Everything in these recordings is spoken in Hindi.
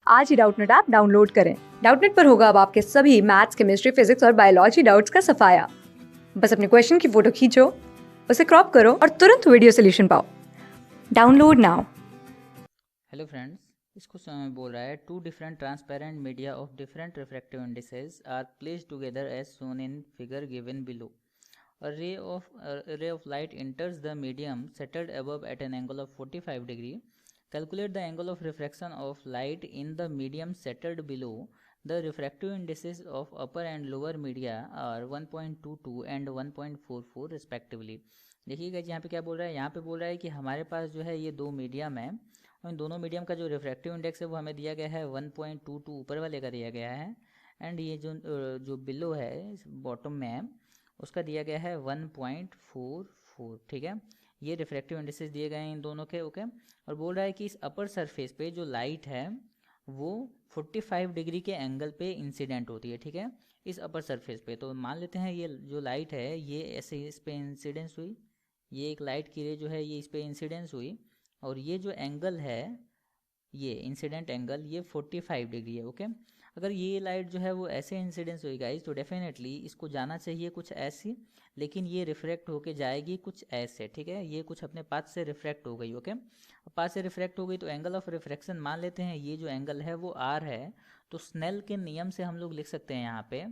आज ही डाउटनेट ऐप डाउनलोड करें। डाउटनेट पर होगा अब आपके सभी मैथ्स, केमिस्ट्री, फिजिक्स और बायोलॉजी डाउट्स का सफाया। बस अपने क्वेश्चन की फोटो खींचो, उसे क्रॉप करो और तुरंत वीडियो सोल्यूशन पाओ। Download now. हेलो फ्रेंड्स, इस क्वेश्चन में बोल रहा है two different transparent media of different refractive indices are placed together as shown in figure given below. A ray of light enters the medium settled above at an angle of 45 degree. Calculate the angle of refraction of light in the medium settled below. The refractive indices of upper and lower media are 1.22 and 1.44 respectively. देखिएगा यहाँ पे क्या बोल रहा है, यहाँ पे बोल रहा है कि हमारे पास जो है ये दो मीडियम है और इन दोनों मीडियम का जो रिफ्रैक्टिव इंडेक्स है वो हमें दिया गया है 1.22 ऊपर वाले का दिया गया है, एंड ये जो बिलो है बॉटम में है उसका दिया गया है 1.44. ठीक है, ये रिफ्रैक्टिव इंडिसेस दिए गए हैं इन दोनों के. ओके, और बोल रहा है कि इस अपर सरफेस पे जो लाइट है वो 45 डिग्री के एंगल पे इंसिडेंट होती है. ठीक है, इस अपर सरफेस पे तो मान लेते हैं ये जो लाइट है ये ऐसे इस पे इंसिडेंस हुई, ये एक लाइट की रे जो है ये इस पे इंसिडेंस हुई, और ये जो एंगल है ये इंसिडेंट एंगल ये 45 डिग्री है. ओके, अगर ये लाइट जो है वो ऐसे इंसिडेंस हुई गाइस तो डेफिनेटली इसको जाना चाहिए कुछ ऐसी, लेकिन ये रिफ्रैक्ट होके जाएगी कुछ ऐसे. ठीक है, ये कुछ अपने पाथ से रिफ्रैक्ट हो गई. ओके, पाथ से रिफ्रैक्ट हो गई तो एंगल ऑफ रिफ्रैक्शन मान लेते हैं ये जो एंगल है वो आर है. तो स्नेल के नियम से हम लोग लिख सकते हैं यहाँ पे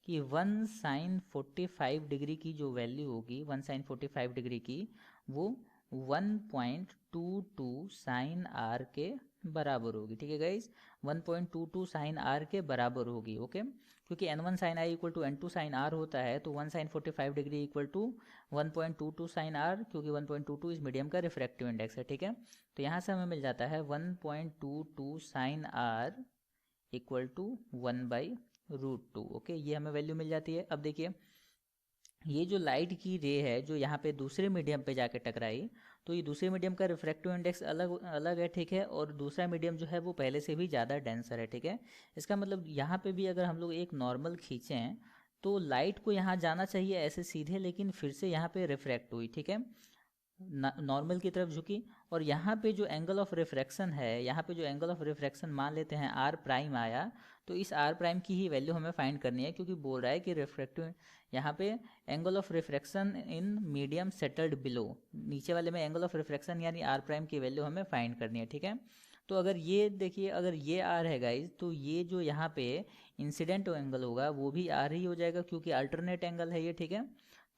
कि 1 साइन 45 डिग्री की जो वैल्यू होगी 1 साइन 45 डिग्री की वो 1.22 साइन आर के बराबर होगी. ठीक है गाइज, 1.22 साइन आर के बराबर होगी. ओके, क्योंकि n1 sine i equal to n2 sine r होता है तो 1 sine 45 degree equal to 1.22 sine r, क्योंकि 1.22 इस मीडियम का रिफ्रैक्टिव इंडेक्स है. ठीक है, तो यहाँ से हमें मिल जाता है 1.22 sine r equal to 1/√2. Okay, ये हमें वैल्यू मिल जाती है. अब देखिए ये जो लाइट की रे है जो यहाँ पे दूसरे मीडियम पे जाके टकराई तो ये दूसरे मीडियम का रिफ्रैक्टिव इंडेक्स अलग अलग है. ठीक है, और दूसरा मीडियम जो है वो पहले से भी ज़्यादा डेंसर है. ठीक है, इसका मतलब यहाँ पे भी अगर हम लोग एक नॉर्मल खींचें तो लाइट को यहाँ जाना चाहिए ऐसे सीधे, लेकिन फिर से यहाँ पे रिफ्रैक्ट हुई. ठीक है, नॉर्मल की तरफ झुकी, और यहाँ पे जो एंगल ऑफ रिफ्रैक्शन है यहाँ पे जो एंगल ऑफ रिफ्रैक्शन मान लेते हैं आर प्राइम आया, तो इस आर प्राइम की ही वैल्यू हमें फाइंड करनी है, क्योंकि बोल रहा है कि रिफ्रैक्टिव यहाँ पे angle of refraction in medium settled below, नीचे वाले में एंगल ऑफ रिफ्रैक्शन यानी आर प्राइम की वैल्यू हमें फाइंड करनी है. ठीक है, तो अगर ये देखिए अगर ये आर है गाइज तो ये जो यहाँ पे इंसिडेंट एंगल होगा वो भी आर ही हो जाएगा, क्योंकि अल्टरनेट एंगल है ये. ठीक है,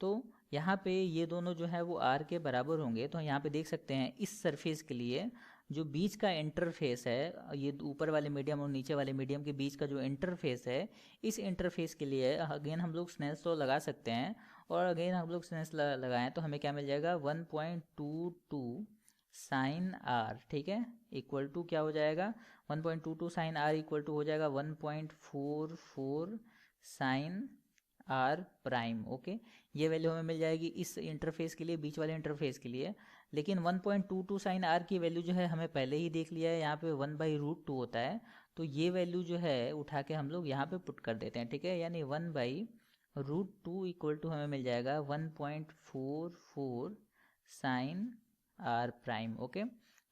तो यहाँ पे ये दोनों जो है वो आर के बराबर होंगे. तो यहाँ पे देख सकते हैं इस सरफेस के लिए जो बीच का इंटरफेस है, ये ऊपर वाले मीडियम और नीचे वाले मीडियम के बीच का जो इंटरफेस है, इस इंटरफेस के लिए अगेन हम लोग स्नेल्स लॉ लगा सकते हैं, और अगेन हम लोग स्नेल्स लगाएं तो हमें क्या मिल जाएगा 1.22 साइन आर. ठीक है, इक्वल टू क्या हो जाएगा 1.22 साइन आर इक्वल टू हो जाएगा 1.44 साइन आर प्राइम. ओके, ये वैल्यू हमें मिल जाएगी इस इंटरफेस के लिए, बीच वाले इंटरफेस के लिए. लेकिन 1.22 साइन आर की वैल्यू जो है हमें पहले ही देख लिया है, यहाँ पे 1/√2 होता है, तो ये वैल्यू जो है उठा के हम लोग यहाँ पे पुट कर देते हैं. ठीक है, यानी 1/√2 इक्वल टू हमें मिल जाएगा 1.44 साइन आर प्राइम. ओके,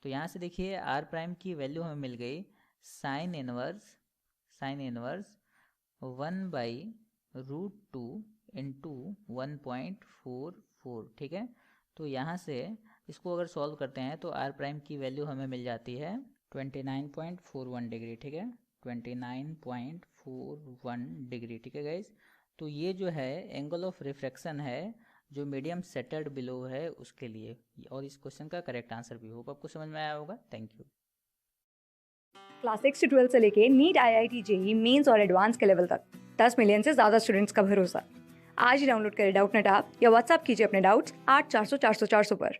तो यहाँ से देखिए आर प्राइम की वैल्यू हमें मिल गई साइन इनवर्स 1/√2 इंटू 1.44. ठीक है, तो यहाँ से इसको अगर सॉल्व करते हैं तो आर प्राइम की वैल्यू हमें मिल जाती है 29.41 डिग्री. ठीक है, 29.41 डिग्री. ठीक है गाइज, तो ये जो है एंगल ऑफ रिफ्रैक्शन है जो मीडियम सेटल्ड बिलो है उसके लिए, और इस क्वेश्चन का करेक्ट आंसर भी होप आपको समझ में आया होगा. Thank you. क्लास 6 से 12 से लेके नीट, IIT, JEE मेंस और एडवांस के लेवल तक 10 मिलियन से ज्यादा स्टूडेंट्स का भरोसा. आज ही डाउनलोड करें डाउटनेट ऐप या व्हाट्सएप कीजिए अपने डाउट्स 8400 400 400 पर.